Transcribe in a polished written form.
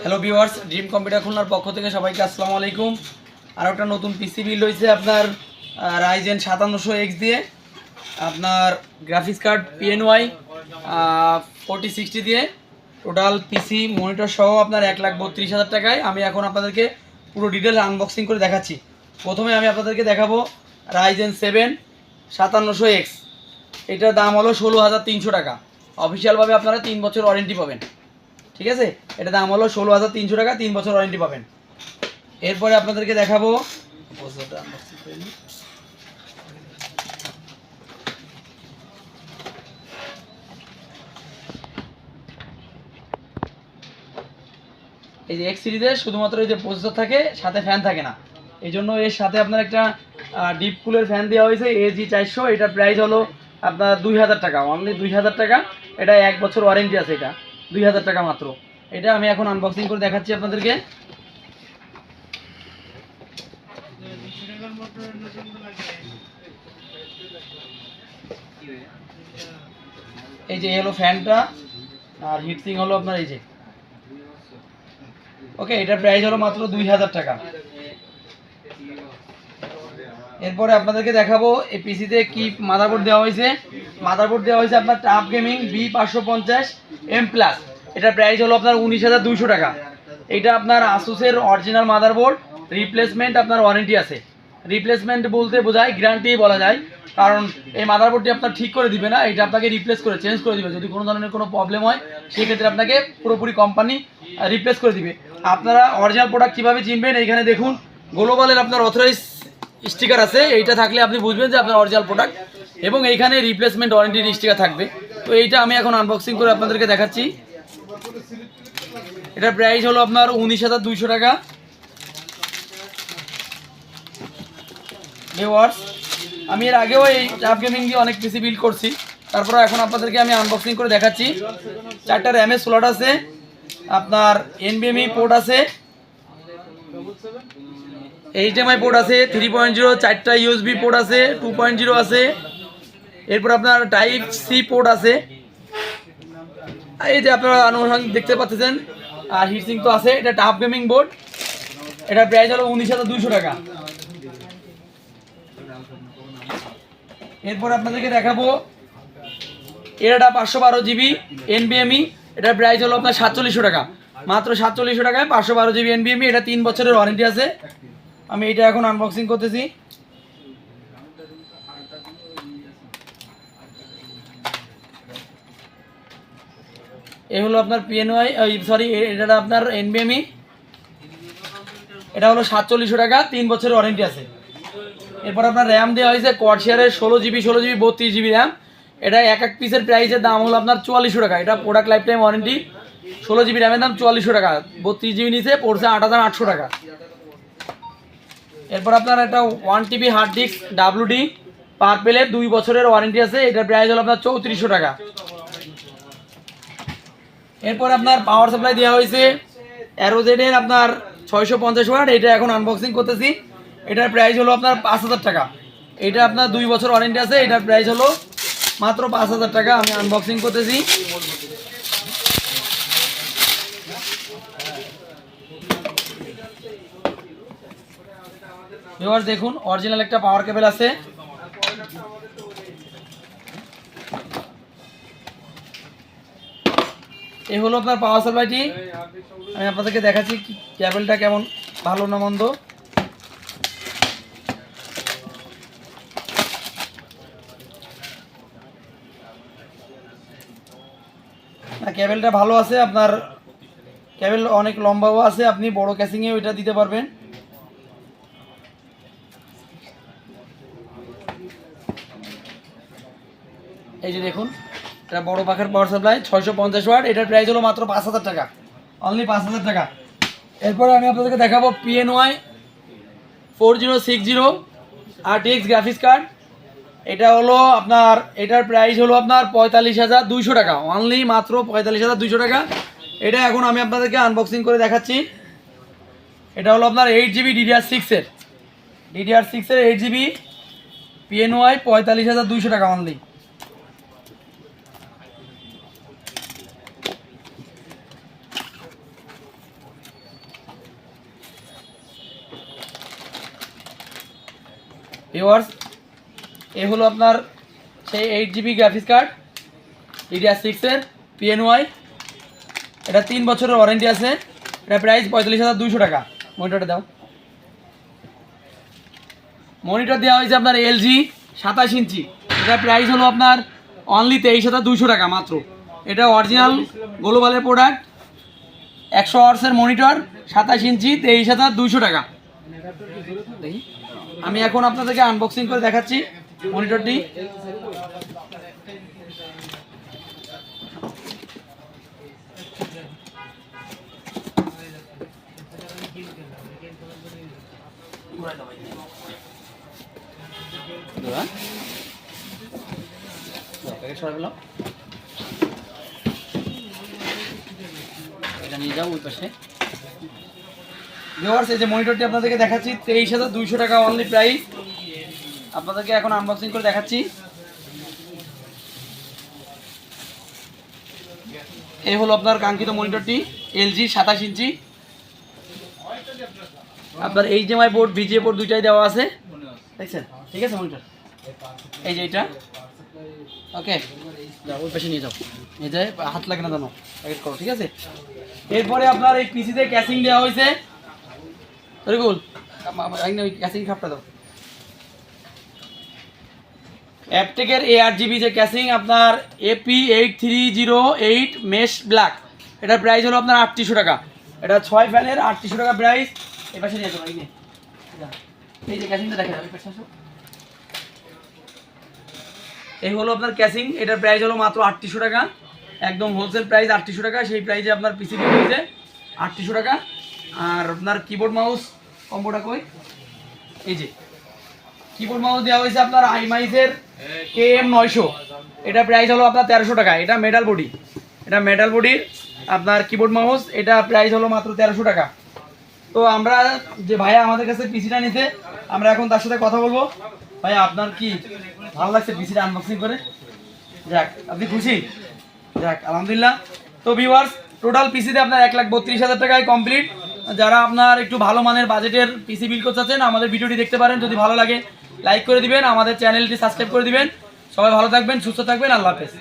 Hello viewers, dream computer খুলনার পক্ষ থেকে সবাইকে আসসালামু আলাইকুম। আর একটা নতুন পিসি বিল্ড হয়েছে আপনার রাইজেন 5700X দিয়ে, আপনার গ্রাফিক্স কার্ড PNY 4060 দিয়ে, টোটাল পিসি মনিটর সহ আপনার 1,32,000 টাকায়। আমি এখন আপনাদেরকে পুরো ডিটেল আনবক্সিং করে দেখাচ্ছি। প্রথমে আমি আপনাদেরকে দেখাবো রাইজেন 7 5700X। এটার দাম হলো 16,300 টাকা। অফিসিয়ালভাবে আপনারা 3 বছর ওয়ারেন্টি পাবেন, ঠিক আছে। এটা দাম হলো 16,300 টাকা, 3 বছর ওয়ারেন্টি পাবেন। এরপরে আপনাদেরকে দেখাবো এই যে X সিরিজে শুধুমাত্র এই যে প্রসেসর থাকে, সাথে ফ্যান থাকে না। এই জন্য এর সাথে আপনার একটা ডিপ কুলের ফ্যান দেওয়া হয়েছে AG 400। এটার প্রাইস হলো আপনার 2,000 টাকা, অনলি 2,000 টাকা। এটা 1 বছর ওয়ারেন্টি আছে, এটা 2,000 টাকা মাত্র। এটা আমি এখন আনবক্সিং করে দেখাচ্ছি আপনাদেরকে। এই যে হলো ফ্যানটা, আর হিটসিং হলো আপনার এই যে। ওকে, এটার প্রাইস হলো মাত্র 2,000 টাকা। এরপরে আপনাদেরকে দেখাবো এই পিসিতে কি মাদারবোর্ড দেওয়া হয়েছে। মাদারবোর্ড দেওয়া হয়েছে আপনার টাফ গেমিং B550M+। এটার প্রাইস হলো আপনার 19,200 টাকা। এটা আপনার আসুসের অরিজিনাল মাদারবোর্ড, রিপ্লেসমেন্ট আপনার ওয়ারেন্টি আছে। রিপ্লেসমেন্ট বলতে বোঝায় গ্যারান্টি বলা যায়, কারণ এই মাদারবোর্ডটি আপনার ঠিক করে দিবে না, এটা আপনাকে রিপ্লেস করে চেঞ্জ করে দিবে। যদি কোনো ধরনের কোনো প্রবলেম হয় সেক্ষেত্রে আপনাকে পুরোপুরি কোম্পানি রিপ্লেস করে দিবে। আপনারা অরিজিনাল প্রোডাক্ট কীভাবে চিনবেন, এইখানে দেখুন গ্লোবালের আপনার অথরাইজ স্টিকার আছে। এইটা থাকলে আপনি বুঝবেন যে আপনার অরিজিনাল প্রোডাক্ট, এবং এইখানে রিপ্লেসমেন্ট ওয়ারেন্টির স্টিকার থাকবে। তো এইটা আমি এখন আনবক্সিং করে আপনাদেরকে দেখাচ্ছি। এটার প্রাইস হলো আপনার 19,200 টাকা। ভিউয়ার্স, আমি এর আগেও এই টাফ গেমিং দিয়ে অনেক পিসি বিল্ড করছি, তারপরে এখন আপনাদেরকে আমি আনবক্সিং করে দেখাচ্ছি। 4টা র্যামের স্লট আছে, আপনার NVMe পোর্ট আছে, HDMI পোর্ট আছে 3.0, 4টা USB পোর্ট আছে, 2.0 আছে। এরপর আপনার টাইপ সি পোর্ট আছে। এই যে আপনারা আনুষঙ্গিক দেখতে পাচ্ছেন, আর হিটসিং তো আছে। এটা টাফ গেমিং বোর্ড, এটার প্রাইস হলো 19,200 টাকা। এরপর আপনাদেরকে দেখাবো এটা 512 GB NVMe। এটার প্রাইস হলো আপনার 4700 টাকা, মাত্র 4700 টাকায় 512 GB NVMe। এটা 3 বছরের ওয়ারেন্টি আছে। আমি এটা এখন আনবক্সিং করতেছি। এ হলো আপনার PNY, সরি এটা আপনার NVMe। এটা হলো 4700 টাকা, 3 বছরের ওয়ারেন্টি আছে। এরপর আপনার র্যাম দেওয়া হয়েছে কোয়াডশেয়ারের 16GB 32GB র্যাম। এটা এক এক পিসের প্রাইসের দাম হলো আপনার 4400 টাকা। এটা product life time warranty. 16GB র্যামের দাম 4400 টাকা, 32GB নিচে পড়ছে 8,800 টাকা। এরপর আপনার একটা 1TB হার্ড ডিস্ক WD পার্পেলের 2 বছরের ওয়ারেন্টি আছে। এটার প্রাইস হলো আপনার 3400 টাকা। এরপর আপনার পাওয়ার সাপ্লাই দেওয়া হয়েছে অ্যারোজেডের আপনার 650 ওয়াট। এটা এখন আনবক্সিং করতেছি। এটার প্রাইস হলো আপনার 5,000 টাকা। এটা আপনার 2 বছর ওয়ারেন্টি আছে। এটার প্রাইস হলো মাত্র 5,000 টাকা। আমি আনবক্সিং করতেছি। ভিউয়ার্স দেখুন, অরিজিনাল একটা পাওয়ার কেবল আছে। এই হলো আপনার পাওয়ার সাপ্লাইটি। আমি আপনাদেরকে দেখাচ্ছি কেবলটা কেমন, ভালো না মন্দ। কেবলটা ভালো আছে, আপনার কেবল অনেক লম্বাও আছে, আপনি বড় ক্যাসিংয়ে ওইটা দিতে পারবেন। এই যে দেখুন, এটা বড় পাখার পাওয়ার সাপ্লাই 650 ওয়াট। এটার প্রাইস হলো মাত্র 5,000 টাকা, অনলি 5,000 টাকা। এরপরে আমি আপনাদেরকে দেখাবো PNY 4060 RTX গ্রাফিক্স কার্ড। এটা হলো আপনার, এটার প্রাইস হলো আপনার 45,200 টাকা, অনলি মাত্র 45,200 টাকা। এটা এখন আমি আপনাদেরকে আনবক্সিং করে দেখাচ্ছি। এটা হলো আপনার 8GB DDR6 এর 8GB PNY 45,200 টাকা অনলি। ভিউয়ার্স এ হলো আপনার সেই 8 GB graphics card DDR6 PNY, এটা 3 বছরের ওয়ারেন্টি আছে। এটা প্রাইস 45,200 টাকা। মনিটরটা দাও। মনিটর দেওয়া হয়েছে আপনার LG 27 ইঞ্চি, এটা প্রাইস হলো আপনার অনলি 23,200 টাকা মাত্র। এটা অরিজিনাল গ্লোবালের প্রোডাক্ট, 100 ওয়াটসের মনিটর, 27 ইঞ্চি, 23,200 টাকা। দেখি আমি এখন আপনাদেরকে আনবক্সিং করে দেখাচ্ছি মনিটরটি। এটা নিয়ে যাও ওই পাশে। ভিউয়ার্স এই যে মনিটরটি আপনাদেরকে দেখাচ্ছি 23,200 টাকা অনলি প্রাইস। আপনাদেরকে এখন আনবক্সিং করে দেখাচ্ছি। এই হলো আপনার কাঙ্ক্ষিত মনিটরটি LG 27 ইঞ্চি। আপনার HDMI পোর্ট VGA পোর্ট দুইটাই দেওয়া আছে, দেখছেন? ঠিক আছে মনিটর এই যে এটা। ওকে যাও ওই পাশে নিয়ে যাও, নিয়ে যায় হাত লাগে না জানো, প্যাকেট করো। ঠিক আছে, এরপরে আপনার এই পিসিতে ক্যাসিং দেওয়া হয়েছে। তরিকুল ক্যাসিং খাপটা দাও। অ্যাপটেকের ARGB যে ক্যাসিং আপনার AP8308 মেশ ব্ল্যাক, এটার প্রাইস হলো আপনার 3800 টাকা। এটা 6 ফ্যানের 3800 টাকা প্রাইস। এই পাশে নিয়ে যাও, এই যে ক্যাসিংটা দেখে যাবে। এই হলো আপনার ক্যাসিং, এটার প্রাইস হলো মাত্র 3800 টাকা, একদম হোলসেল প্রাইস 3800 টাকা। সেই প্রাইসে আপনার পিসি বিক্রি হয়েছে 3800 টাকা। আর আপনার কিবোর্ড মাউস কম্বোটা কই, এই যে কিবোর্ড মাউস দেওয়া হয়েছে আপনার আইমাইসের KM900, এটা প্রাইস হলো আপনার 1300 টাকা। এটা মেটাল বডি, এটা মেটাল বডির আপনার কিবোর্ড মাউস, এটা প্রাইস হলো মাত্র 1300 টাকা। তো আমরা যে ভাইয়া আমাদের কাছে পিসিটা নিতে, আমরা এখন তার সাথে কথা বলবো। ভাইয়া আপনার কি ভালো লাগছে পিসিটা আনবক্সিং করে? যাক আপনি খুশি? যাক আলহামদুলিল্লাহ। তো ভিউয়ার্স টোটাল পিসিতে আপনার 1,32,000 টাকায় কমপ্লিট। যারা আপনার একটু ভালো মানের বাজেটের পিসি বিল করতে চাচ্ছেন আমাদের ভিডিওটি দেখতে পারেন। যদি ভালো লাগে লাইক করে দিবেন, আমাদের চ্যানেলটি সাবস্ক্রাইব করে দিবেন। সবাই ভালো থাকবেন, সুস্থ থাকবেন, আল্লাহ হাফেজ।